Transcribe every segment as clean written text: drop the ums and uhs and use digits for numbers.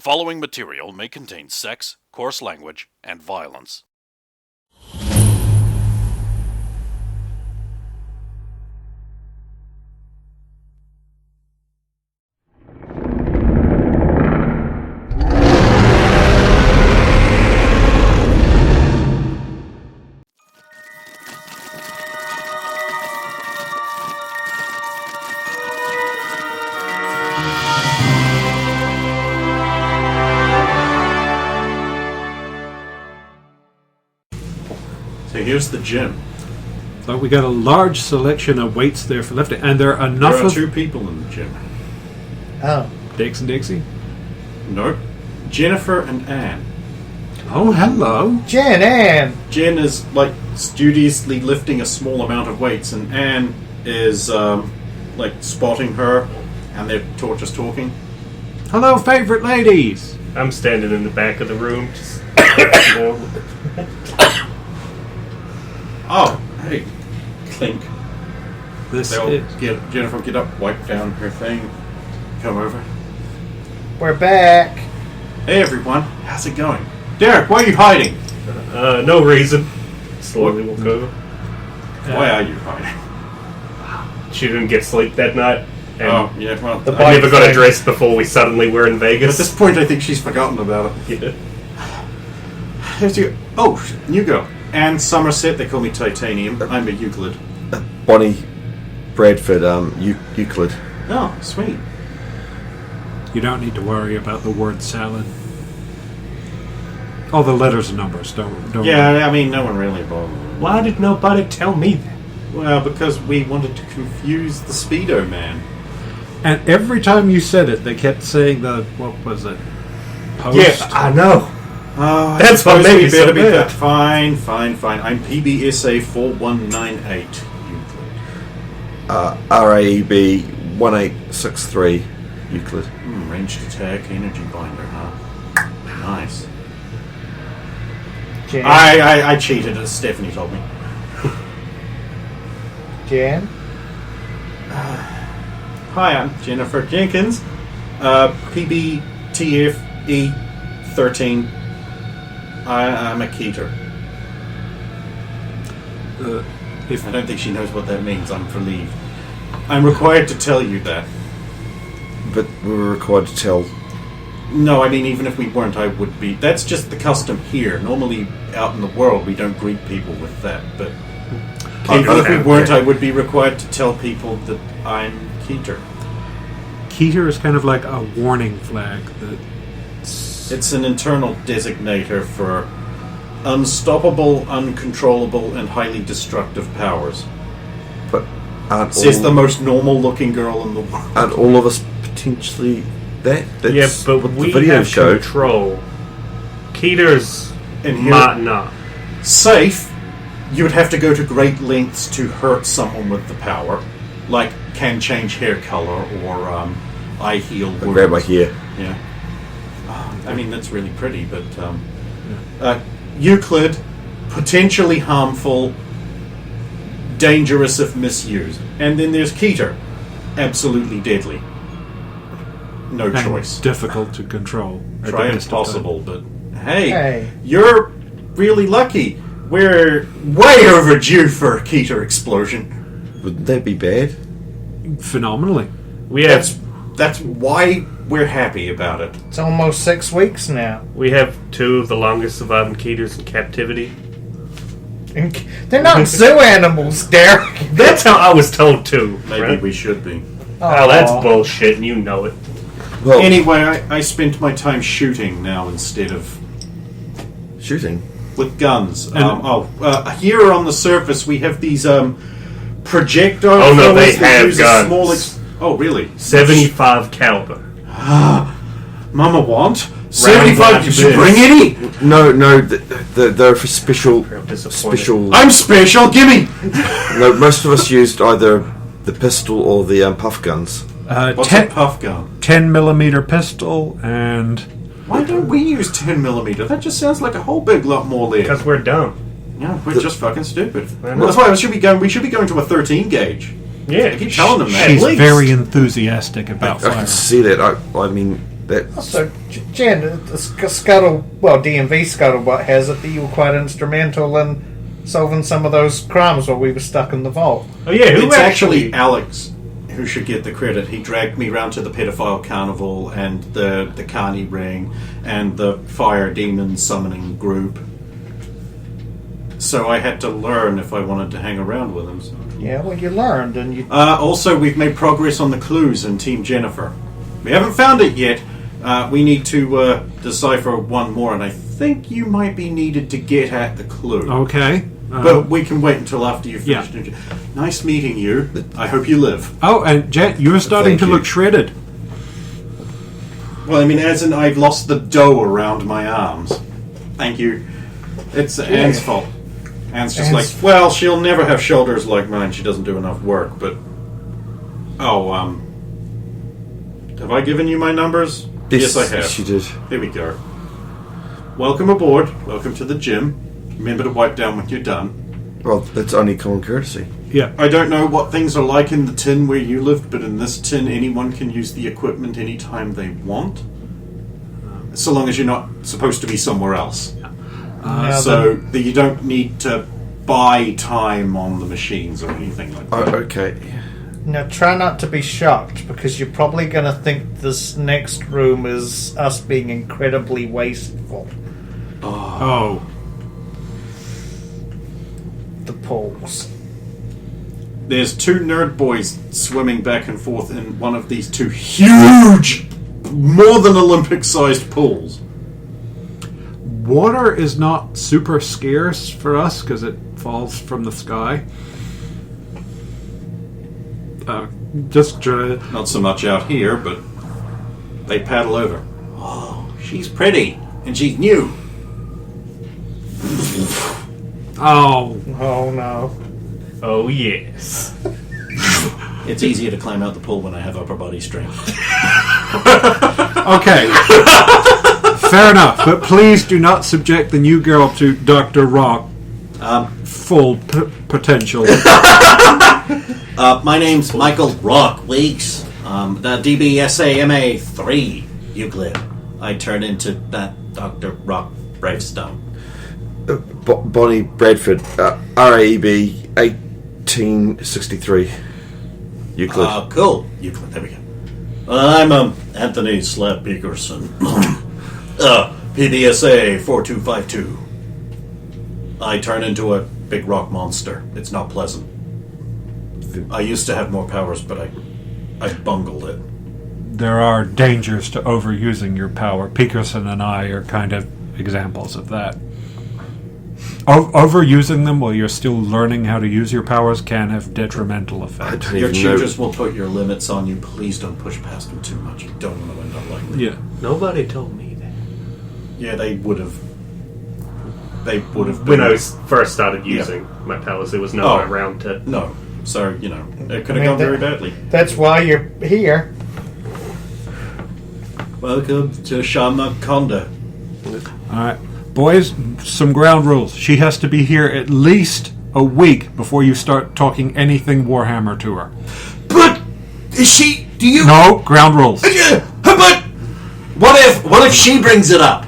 following material may contain sex, coarse language, and violence. So here's the gym. So we got a large selection of weights there for lifting, and there are enough There are of two people in the gym. Oh. Dix and Dixie. Nope. Jennifer and Anne. Oh, hello. Jen, Ann. Jen is like studiously lifting a small amount of weights, and Anne is like spotting her, and they're just talking. Hello, favorite ladies. I'm standing in the back of the room, just Oh, hey, clink. This They'll is Jennifer get up, wipe down her thing, come over. We're back. Hey everyone, how's it going? Derek, why are you hiding? no reason. Slowly walk over. Why are you hiding? She didn't get sleep that night. And Oh, yeah, well, I never got addressed before we suddenly were in at Vegas. this point I think she's forgotten about it. Yeah. Here's you. Oh, you go. Anne Somerset, they call me Titanium. I'm a Euclid. Bonnie Bradford, Euclid. Oh, sweet. You don't need to worry about the word salad. All the letters and numbers don't. Yeah, worry. I mean, no one really bothered. Why did nobody tell me that? Well, because we wanted to confuse the Speedo Man. And every time you said it, they kept saying what was it? Post. Yeah, I know. Oh, That's what made me so better be mad. Fine. I'm PBSA 4198 Euclid. RAEB 1863 Euclid. Ranged attack, energy binder, huh? Nice. Jen. I cheated, as Stephanie told me. Jen. Hi, I'm Jennifer Jenkins. PBTFE 13. I'm a Keter. I don't think she knows what that means. I'm for leave. I'm required to tell you that. But we were required to tell. No, I mean, even if we weren't, I would be. That's just the custom here. Normally, out in the world, we don't greet people with that. But even if we weren't, I would be required to tell people that I'm Keter. Keter is kind of like a warning flag that. It's an internal designator for unstoppable, uncontrollable, and highly destructive powers. But aren't Says the all, most normal-looking girl in the world. aren't all of us potentially that? That's Yeah, but what we the video have showed. control. Keter's And here- might not. Safe, you would have to go to great lengths to hurt someone with the power, like can change hair color or eye heal I grab my wounds. hair. Yeah. I mean, that's really pretty, but Euclid, potentially harmful, dangerous if misused. And then there's Keter, absolutely deadly. No and choice. difficult to control. at Try the if best of possible, but hey, Hey. you're really lucky. We're way overdue for a Keter explosion. Wouldn't that be bad? time. Phenomenally. We have That's why we're happy about it. It's almost 6 weeks now. two of the longest surviving Keters in captivity. They're not zoo animals, Derek. That's how I was told too. Maybe right? we should be. Oh, that's bullshit, and you know it. Well, Anyway, I spent my time shooting now instead of shooting. with guns. And- Here on the surface we have these projectile. Oh, no, throwers they that have use a guns. small oh, really? 75 caliber. Mama want 75? Did you this. bring any? No, they're for special. I'm disappointed. Special. I'm special. Gimme. No, most of us used either the pistol or the puff guns. What's 10, a puff gun? 10mm pistol and Why don't we use 10mm? That just sounds like a whole big lot more lead. Because we're dumb. Yeah, we're just fucking stupid. I know. Well, that's why we should be going to a 13 gauge. Yeah. I keep telling them that. she's least. very enthusiastic about I fire. can see that. I mean, So, Jen, DMV Scuttlebutt has it that you were quite instrumental in solving some of those crimes while we were stuck in the vault. Oh yeah, who It's actually Alex who should get the credit. He dragged me round to the pedophile carnival and the Carney ring and the fire demon summoning group. So I had to learn if I wanted to hang around with him. So. Yeah, well, you learned, and you... Also, we've made progress on the clues in Team Jennifer. We haven't found it yet. We need to decipher one more, and I think you might be needed to get at the clue. Okay. But we can wait until after you've Yeah. finished. Nice meeting you. I hope you live. Oh, and Jet, you're starting Thank to you. look shredded. Well, I mean, as in I've lost the dough around my arms. Thank you. It's Anne's fault. Anne's just Anne's- like, well, she'll never have shoulders like mine. She doesn't do enough work, but... Oh, have I given you my numbers? Yes, I have. She did. Here we go. Welcome aboard. Welcome to the gym. Remember to wipe down when you're done. Well, that's only common courtesy. Yeah. I don't know what things are like in the tin where you lived, but in this tin, anyone can use the equipment anytime they want. So long as you're not supposed to be somewhere else. So that you don't need to buy time on the machines or anything like Oh, that. okay. Now, try not to be shocked, because you're probably going to think this next room is us being incredibly wasteful. Oh. The pools. There's two nerd boys swimming back and forth in one of these two huge, more than Olympic-sized pools. Water is not super scarce for us because it falls from the sky. Just Not so much out here, but they paddle over. Oh, she's pretty, and she's new. oh, Oh, no. Oh yes. It's easier to climb out the pool when I have upper body strength. okay. Fair enough, but please do not subject the new girl to Dr. Rock full potential. My name's Michael Rock Weeks. The DBSA MA 3 Euclid. I turn into that Dr. Rock Bravestone. Bonnie Bradford, RAEB 1863. Euclid. Cool. Euclid, there we go. I'm Anthony Slap Peterson. PBSA 4252. I turn into a big rock monster. It's not pleasant. I used to have more powers, but I bungled it. There are dangers to overusing your power. Peterson and I are kind of examples of that. Overusing them while you're still learning how to use your powers can have detrimental I effects. don't Your even know. tutors will put your limits on you. Please don't push past them too much. You don't want to end up like that. Yeah. Nobody told me that. Yeah, they would have. They would have. When I first started using my powers, there was no one around to. No. So, it could I have mean, gone very badly. That's why you're here. Welcome to Shamakonda. Alright. Boys, some ground rules. She has to be here at least a week before you start talking anything Warhammer to her. But is she? Do you? No, ground rules. But what if she brings it up?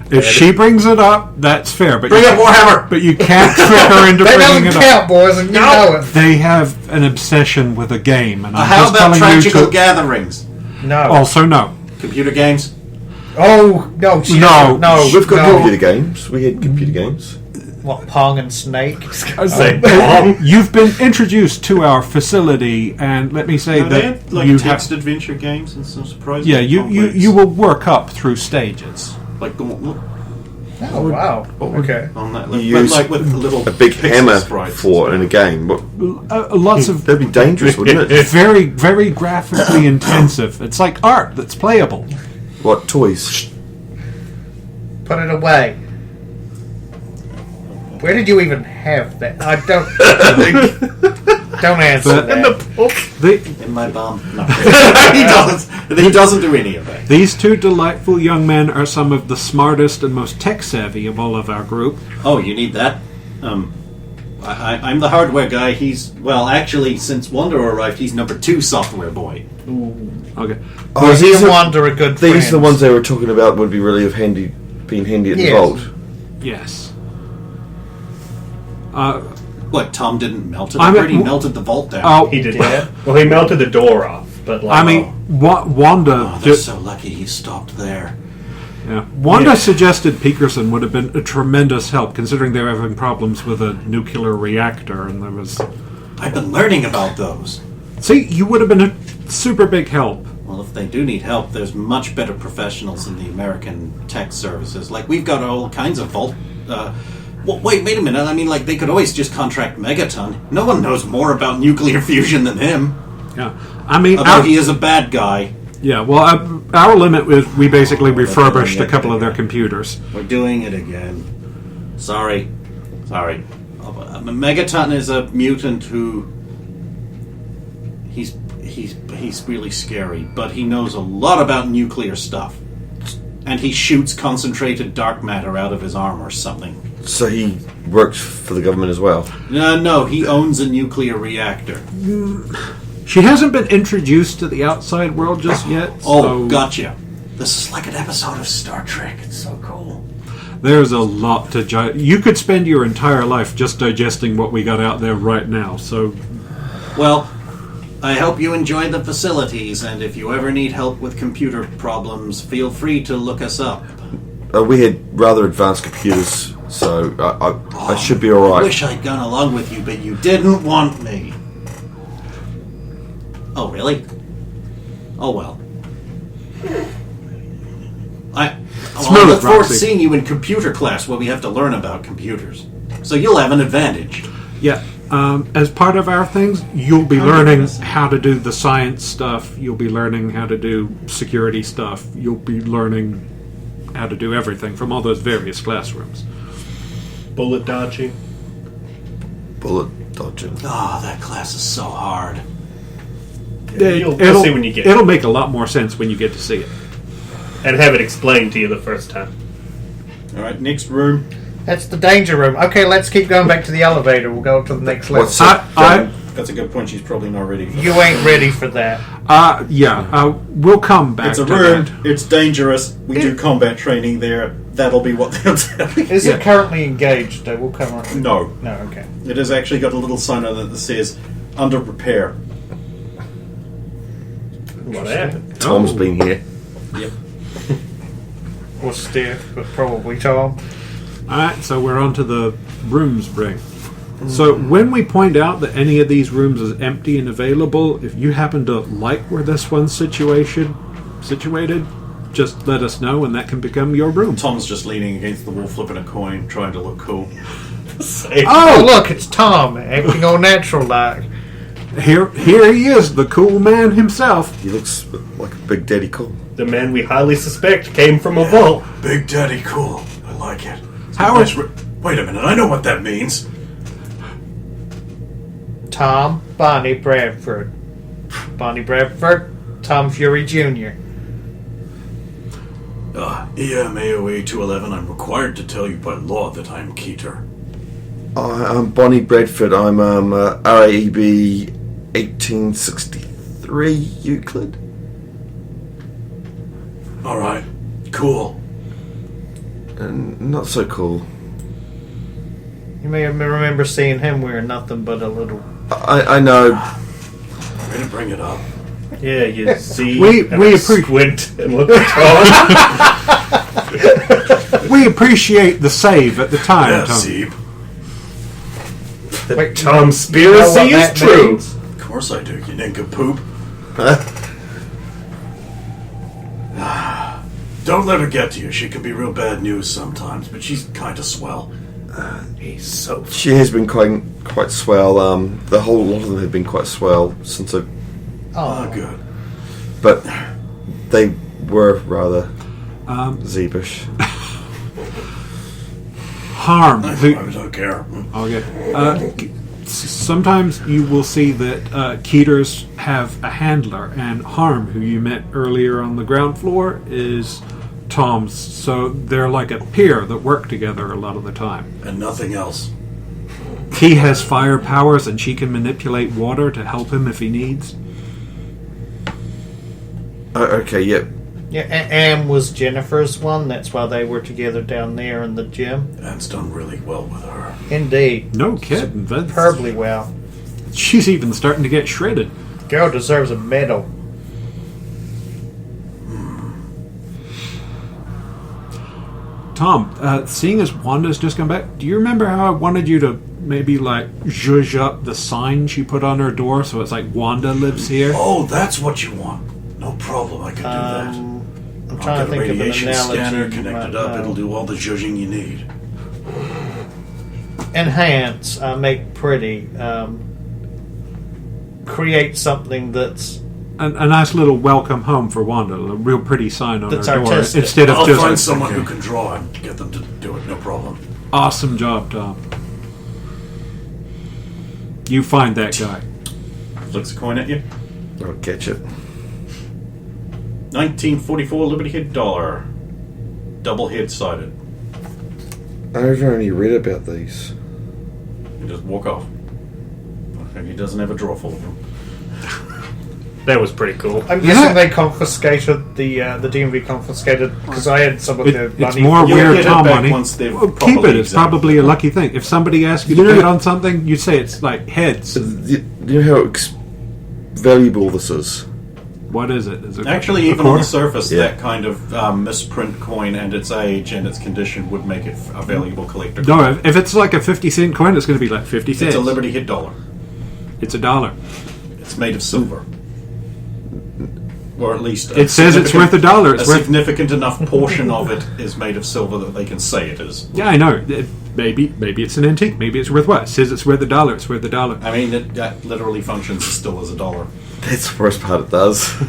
If she brings it up, that's fair. But Bring up Warhammer. But you can't trick her into That bringing doesn't it count, up. boys, and you know it. They have an obsession with a game, and I'm How just about telling you Tragical to. Gatherings? No. Also, no. Computer games? Oh, no. No. We've got no. computer games. We had computer games. What, Pong and Snake? I was like, You've been introduced to our facility, and let me say Are they that like you text adventure games and some surprising. yeah, you will work up through stages. like Gauntlet Oh, wow. Okay. on that. You But use like with little A big pixel hammer sprites for in and a game. What? Lots of That'd be dangerous, wouldn't it? very, very graphically intensive. It's like art that's playable. What toys? Put it away. Where did you even have that? I don't. Don't answer But- that. in my bum. No, he doesn't do any of that. These two delightful young men are some of the smartest and most tech-savvy of all of our group. Oh, you need that? I'm the hardware guy. He's, well, actually, since Wanda arrived, he's number 2 software boy. Okay. Oh, He and Wanda are good these friends. are the ones they were talking about would be really being handy at the Yes. vault. Yes. What, Tom didn't melt it? I I mean, heard he melted the vault down. Oh, He did that. Well, he melted the door off, but like, I mean, Wanda. Oh, they're so lucky he stopped there. Yeah. Wanda suggested Peterson would have been a tremendous help, considering they were having problems with a nuclear reactor, and there was. I've been learning about those. See, you would have been a super big help. Well, if they do need help, there's much better professionals in the American tech services. Like, we've got all kinds of vault... well, wait a minute. I mean, like, they could always just contract Megaton. No one knows more about nuclear fusion than him. Yeah. I mean, Although he is a bad guy. yeah. Well, our limit was we basically refurbished a couple of their computers. We're doing it again. Sorry. Megaton is a mutant who... He's really scary, but he knows a lot about nuclear stuff. And he shoots concentrated dark matter out of his arm or something. So he works for the government as well. No, he owns a nuclear reactor. She hasn't been introduced to the outside world just yet. Oh, so gotcha. This is like an episode of Star Trek. It's so cool. There's a lot to you could spend your entire life just digesting what we got out there right now. So, Well, I hope you enjoy the facilities, and if you ever need help with computer problems, feel free to look us up. We had rather advanced computers, so I should be I alright. wish I'd gone along with you, but you didn't want me. Oh, really? Oh, well. I look forward to seeing you in computer class where we have to learn about computers. So you'll have an advantage. yeah. As part of our things, you'll be learning how to do the science stuff. You'll be learning how to do security stuff. You'll be learning how to do everything from all those various classrooms. bullet dodging. Bullet dodging. Oh, that class is so hard. You'll see when you get it. It'll make a lot more sense when you get to see it. And have it explained to you the first time. All right, next room. That's the danger room. Okay, let's keep going back to the elevator. We'll go to the next level. What's that? That's a good point. She's probably not ready for You ain't ready for that. We'll come back It's a to room. that. It's dangerous. We do combat training there. That'll be what they'll tell you. Is it currently engaged, though? We'll come on. No. No, okay. It has actually got a little sign on it that says, under repair. What happened? Tom's been here. Yep. Or Steve, but probably Tom. Alright, so we're on to the rooms ring. So when we point out that any of these rooms is empty and available, if you happen to like where this one's situated, just let us know and that can become your room. Tom's just leaning against the wall, flipping a coin, trying to look cool. Oh, look, it's Tom, acting all natural like. Here he is, the cool man himself. He looks like a Big Daddy Cool. The man we highly suspect came from a vault. Big Daddy cool. I like it. How is... Wait a minute, I know what that means. Tom Bonnie Bradford. Bonnie Bradford, Tom Fury Jr. EMAOA 211, I'm required to tell you by law that I'm Keter. I'm Bonnie Bradford. I'm RAEB 1863 Euclid. Alright, cool. And not so cool. You may remember seeing him wearing nothing but a little. I know. Way to bring it up. Yeah, you see. We squint and look at Tom. We appreciate the save at the time, Yeah, Tom. Seeb. The Wait, Tomspiracy you know what is that true. means? Of course I do, you nincompoop. Don't let her get to you. She can be real bad news sometimes, but she's kind of swell. He's so. She has been quite swell. The whole lot of them have been quite swell since I. Oh, good. But they were rather zeebish. Harm. I don't care. Okay. Sometimes you will see that Keters have a handler, and Harm, who you met earlier on the ground floor, is Tom's. So they're like a pair that work together a lot of the time. And nothing else. He has fire powers, and she can manipulate water to help him if he needs. Okay, yep. Yeah, Am was Jennifer's one. That's why they were together down there in the gym. Anne's done really well with her. Indeed. No kidding. That's, Superbly well. she's even starting to get shredded. Girl deserves a medal. Tom, seeing as Wanda's just come back, do you remember how I wanted you to maybe like zhuzh up the sign she put on her door so it's like Wanda lives here? Oh, that's what you want. No problem, I can do that. I'm I've trying got to think a of an radiation analogy. scanner you connected might up. know. It'll do all the judging you need. Enhance, make pretty, create something that's A nice little welcome home for Wanda, a real pretty sign on That's her door artistic. instead of I'll just find someone who can draw and get them to do it. No problem. awesome job, Tom. You find that guy. Flicks a coin at you. I'll catch it. 1944 Liberty Head dollar. Double head sided. I've only read about these. You just walk off. He doesn't have a drawer full of them. That was pretty cool. I'm guessing they confiscated the DMV confiscated because I had some of their It's money. more You'll weird get it Tom back money. once they've Well, keep properly it. It's examined probably it. a lucky thing. If somebody asks you to bid on something, you say it's like heads. Do you know how valuable this is? What is it? Is it Actually, a even on quarter? the surface, Yeah. that kind of misprint coin and its age and its condition would make it a valuable collector. No, if it's like a 50-cent coin, it's going to be like 50 cents. It's a Liberty Head dollar. It's $1. It's made of silver. Or at least... It says it's worth $1. A It's worth... significant enough portion of it is made of silver that they can say it is. Yeah, I know. Maybe it's an antique. Maybe it's worth what? It says it's worth $1. It's worth $1. I mean, that literally functions still as a dollar. That's the worst part. It does.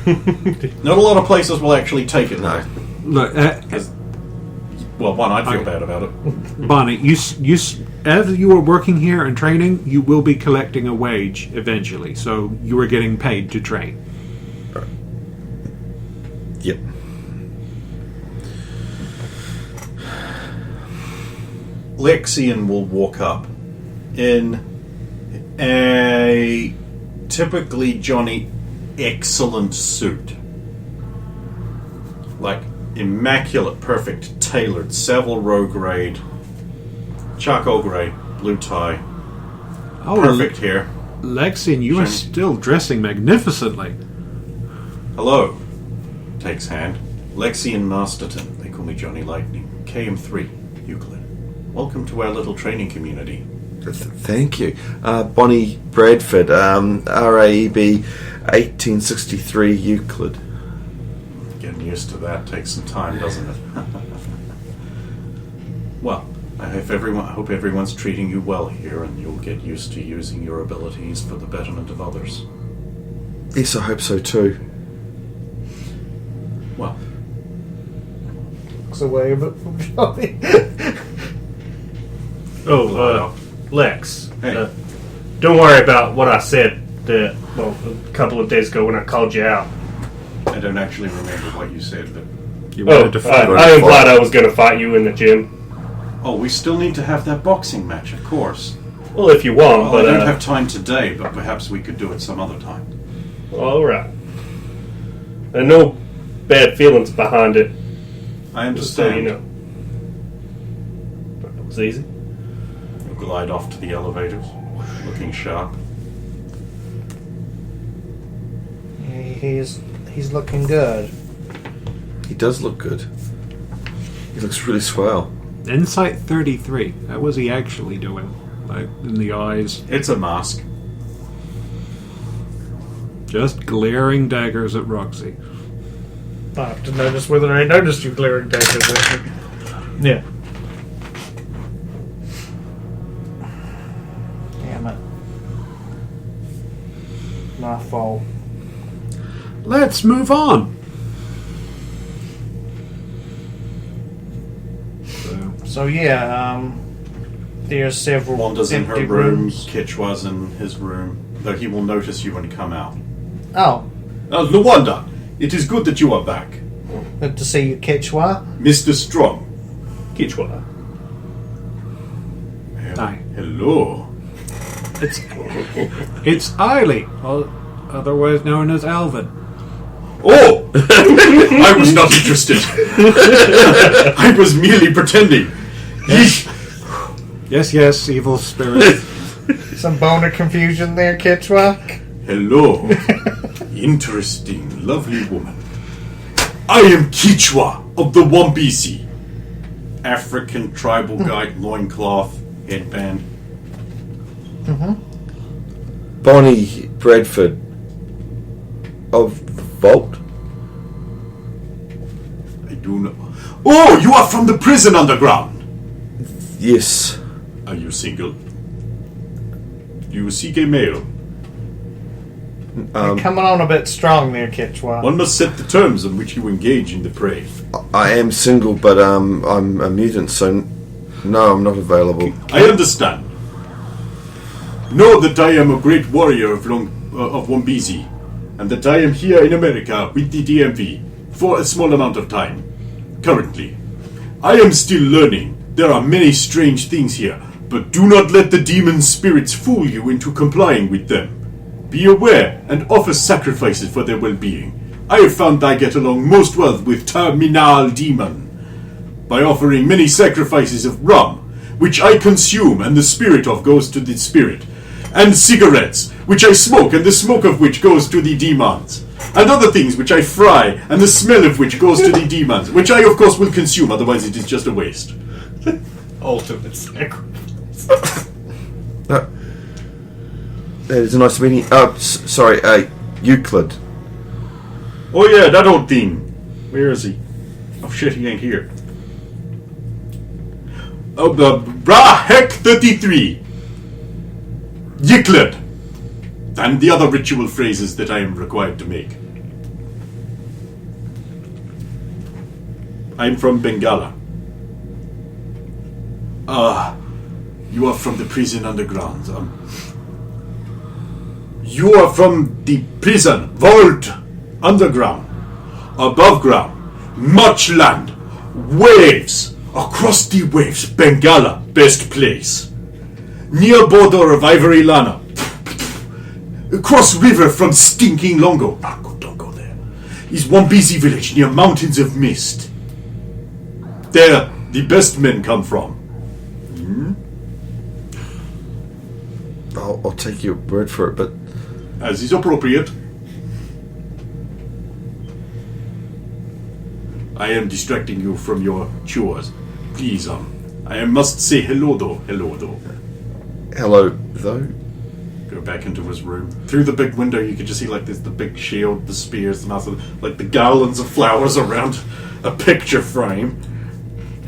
Not a lot of places will actually take it. No. Look, Well, one, I'd feel Okay. bad about it. Bonnie, as you are working here and training, you will be collecting a wage eventually. So you are getting paid to train. Yep. Lexian will walk up in a typically Johnny excellent suit. Like immaculate, perfect, tailored, Savile Row grade, charcoal grey, blue tie, Oh, perfect hair. Lexian, you are Shiny. still dressing magnificently. Hello. Takes hand. Lexian Masterton. They call me Johnny Lightning. KM3, Euclid. Welcome to our little training community. Thank you. Bonnie Bradford, RAEB 1863 Euclid. Getting used to that takes some time, doesn't it? Well, I hope everyone's treating you well here, and you'll get used to using your abilities for the betterment of others. Yes, I hope so too. Well, Looks away a bit from Johnny. Lex. Hey. Don't worry about what I said a couple of days ago when I called you out. I don't actually remember what you said, but... You wanted to fight. I implied I was going to fight you in the gym. Oh, we still need to have that boxing match, of course. Well, if you want, Well, but I don't have time today, but perhaps we could do it some other time. all right. And no bad feelings behind it. I Just so understand. you know. But it was easy. You'll glide off to the elevators, looking sharp. He's looking good. He does look good. He looks really swell. Insight 33. That was he actually doing. Like, in the eyes. It's a mask. Just glaring daggers at Roxy. I have to notice whether I noticed you glaring daggers at me. Yeah. Damn it. My fault. Let's move on. So yeah, there's several Wanda's in her empty room, rooms. Kitchwa's in his room, though he will notice you and come out. Oh, Luanda, it is good that you are back. good to see you, Quechua. Mr. Strong. Kichwa. Aye. Hello. It's Eiley, otherwise known as Alvin. Oh! I was not interested. I was merely pretending. Yes, evil spirit. Some boner confusion there, Kichwa. Hello. Interesting, lovely woman. I am Kichwa of the Wambisi. African tribal guy, loincloth, headband. Bonnie Bradford of the Vault. I do not. Oh, you are from the prison underground. Yes. Are you single? Do you seek a male? You're coming on a bit strong there, Kichwa. One must set the terms on which you engage in the prey. I am single, but I'm a mutant, so no, I'm not available. I understand. Know that I am a great warrior of Wambisi, and that I am here in America with the DMV for a small amount of time. Currently, I am still learning. There are many strange things here, but do not let the demon spirits fool you into complying with them. Be aware and offer sacrifices for their well-being. I have found I get along most well with Terminal Demon by offering many sacrifices of rum, which I consume and the spirit of goes to the spirit, and cigarettes, which I smoke and the smoke of which goes to the demons, and other things which I fry and the smell of which goes to the demons, which I of course will consume, otherwise it is just a waste. Ultimate sacrifice. That is a nice meeting. Sorry, Euclid. Oh yeah, that old thing. Where is he? Oh shit, he ain't here. Oh, the Heck 33. Euclid. And the other ritual phrases that I am required to make. I am from Bengala. You are from the prison underground. You are from the prison, vault, underground, above ground, much land, waves, across the waves, Bengala, best place. Near border of Ivory Lana, across river from stinking Longo, don't go there, is Wambisi village near mountains of mist. There, the best men come from. I'll take your word for it, but As is appropriate. I am distracting you from your chores. Please, I must say hello though. hello though. Go back into his room. Through the big window you could just see like there's the big shield, the spears, and also like the garlands of flowers around a picture frame.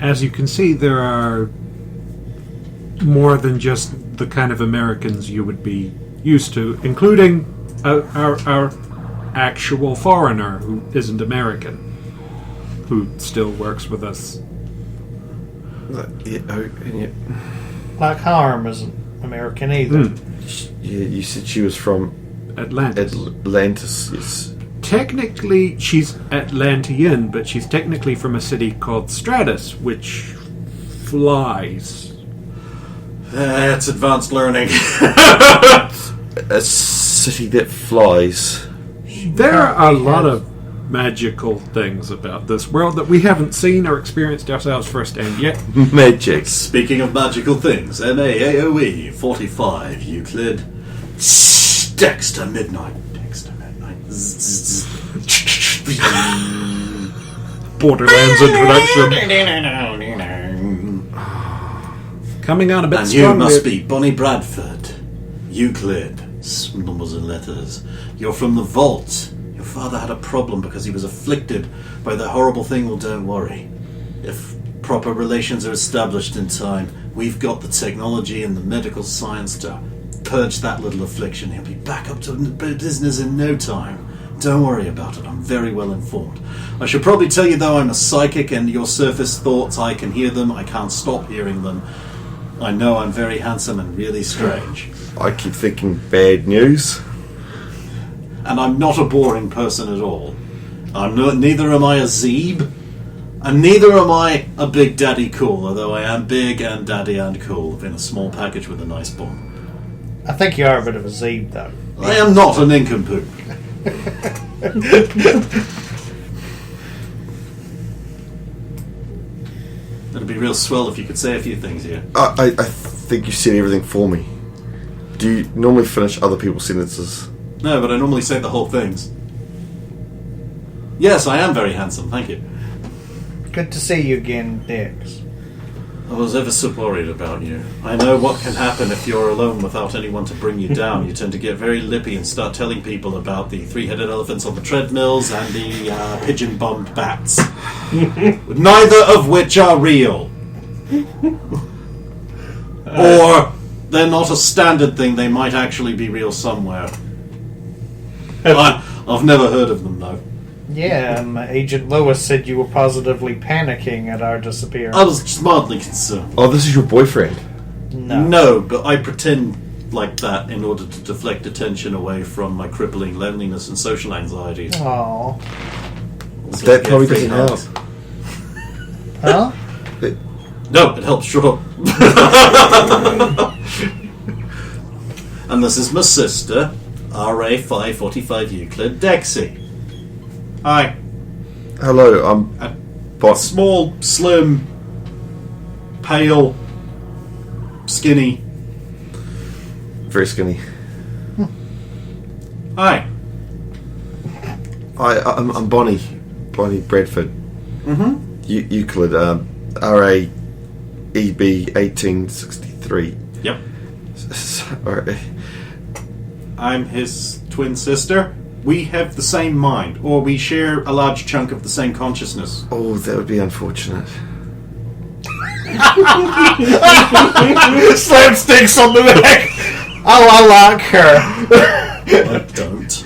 As you can see, there are more than just the kind of Americans you would be used to, including our actual foreigner who isn't American, who still works with us. Like Harm isn't American either. Yeah, you said she was from Atlantis. Atlantis, yes. Technically, she's Atlantean, but she's technically from a city called Stratus, which flies. That's advanced learning. A city that flies. There are a lot of magical things about this world that we haven't seen or experienced ourselves firsthand yet. Magic. Speaking of magical things, MAAOE 45 Euclid. Dexter Midnight. Borderlands introduction. Coming on a bit And strong. you must be Bonnie Bradford. Euclid. Numbers and letters. You're from the vault. Your father had a problem because he was afflicted by the horrible thing. Well, don't worry. If proper relations are established in time, we've got the technology and the medical science to purge that little affliction. He'll be back up to business in no time. Don't worry about it. I'm very well informed. I should probably tell you, though, I'm a psychic, and your surface thoughts, I can hear them. I can't stop hearing them. I know I'm very handsome and really strange. I keep thinking bad news. And I'm not a boring person at all. Neither am I a Zeeb, and neither am I a Big Daddy Cool, although I am big and daddy and cool in a small package with a nice bomb. I think you are a bit of a Zeeb, though. I am not a nincompoop. It'd be real swell if you could say a few things here. I think you said everything for me. Do you normally finish other people's sentences? No, but I normally say the whole things. Yes, I am very handsome, thank you. Good to see you again, Dix. I was ever so worried about you. I know what can happen if you're alone without anyone to bring you down. You tend to get very lippy and start telling people about the three-headed elephants on the treadmills and the pigeon-bombed bats. Neither of which are real. Or they're not a standard thing. They might actually be real somewhere. I've never heard of them, though. Yeah, Agent Lewis said you were positively panicking at our disappearance. I was just mildly concerned. Oh, this is your boyfriend. No. But I pretend like that in order to deflect attention away from my crippling loneliness and social anxieties. Aww. Also That to probably get free doesn't hugs. help. Huh? No, it helps. Shut up. And this is my sister, RA 545 Euclid, Dexy. Hi. Hello, I'm Boss. Small, slim, pale, skinny. Very skinny. Hi. I'm Bonnie Bradford. Mm-hmm. Euclid, RA EB 1863. Yep. Sorry. I'm his twin sister. We have the same mind, or we share a large chunk of the same consciousness. Oh, that would be unfortunate. Slapsticks on the back. Oh, I like her. I don't.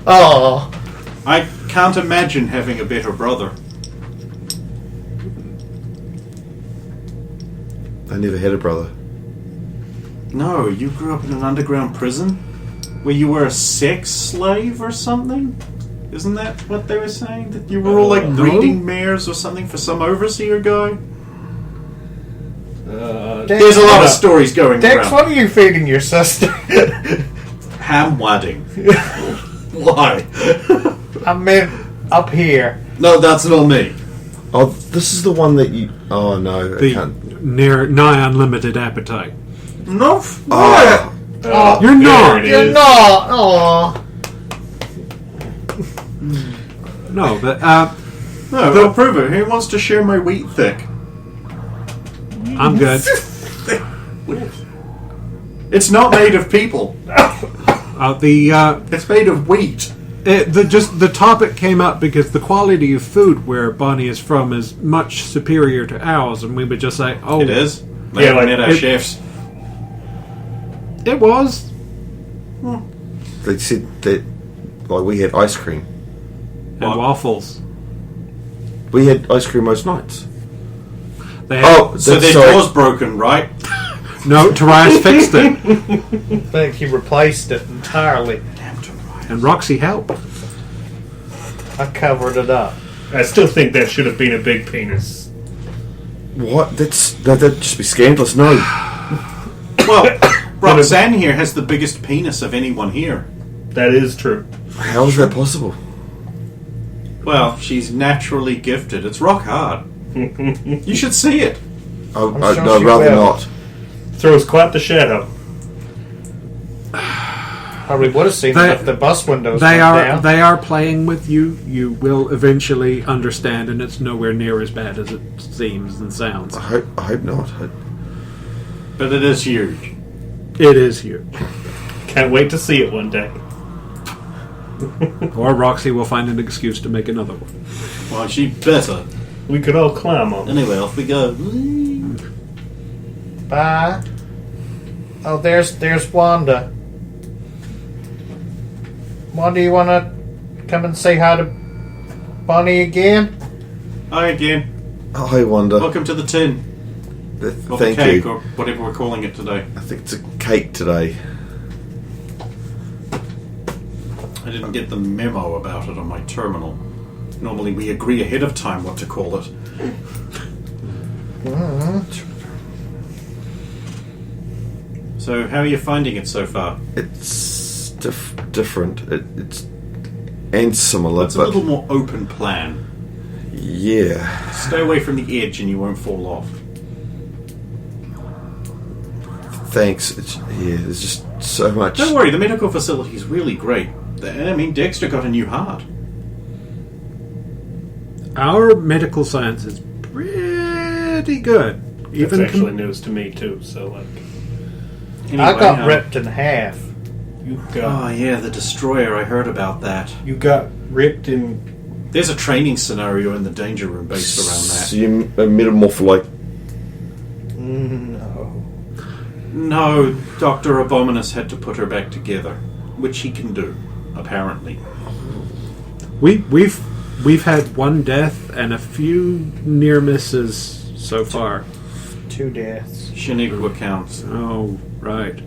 Oh. I can't imagine having a better brother. I never had a brother. No, you grew up in an underground prison? Where you were a sex slave or something? Isn't that what they were saying? That you were all like breeding mares or something for some overseer guy? There's a lot of stories going Dex, around. what are you feeding your sister? Ham wadding. Why? I meant up here. No, that's not me. Oh, this is the one that you... Oh, no, I The can't. nigh unlimited appetite. No. Oh, Oh, You're not. There it you're is. not. Oh. No, but No, I'll prove it. Who wants to share my wheat thick? I'm good. It's not made of people. It's made of wheat. The topic came up because the quality of food where Bonnie is from is much superior to ours, and we would just say, "Oh, It is. Yeah, like our it- chefs. It was." they said that... Like, we had ice cream. And What? waffles. We had ice cream most nights. They had, Oh, So their sorry. door's broken, right? no, Tarias fixed it, I think he replaced it entirely. and Roxy helped. I covered it up. I still think that should have been a big penis. What? That'd just be scandalous. No. Well, Roxanne here has the biggest penis of anyone here. That is true. How is that possible? Well, she's naturally gifted. It's rock hard. You should see it. sure No, she rather will. not. Throws quite the shadow. Probably would have seen They- it if the bus windows They went are down. they are playing with you. You will eventually understand, and it's nowhere near as bad as it seems and sounds. I hope not. But it is huge. It is huge. Can't wait to see it one day. Or Roxy will find an excuse to make another one. Well, she better. We could all climb on it. Anyway, off we go. Bye. Oh, there's Wanda. Wanda, you want to come and say hi to Bonnie again? Hi again. Oh, I wonder. Welcome to the tin. Or Thank the cake, you. or whatever we're calling it today. I think it's a cake today. I didn't get the memo about it on my terminal. Normally we agree ahead of time what to call it. So, how are you finding it so far? It's different. It's and similar, It's a but little more open plan. yeah. Stay away from the edge and you won't fall off. Thanks. There's just so much. Don't worry, the medical facility is really great. I mean, Dexter got a new heart. Our medical science is pretty good. It's Even actually news to me too. So like, Anyway, I got ripped in half. you Oh, got yeah, the destroyer. I heard about that. ripped in. There's a training scenario in the danger room based around that. So you metamorph like No. No, Dr. Abominus had to put her back together, which he can do, apparently. we've had one death and a few near misses so far. 2 deaths. Shaniqua counts. Oh, right.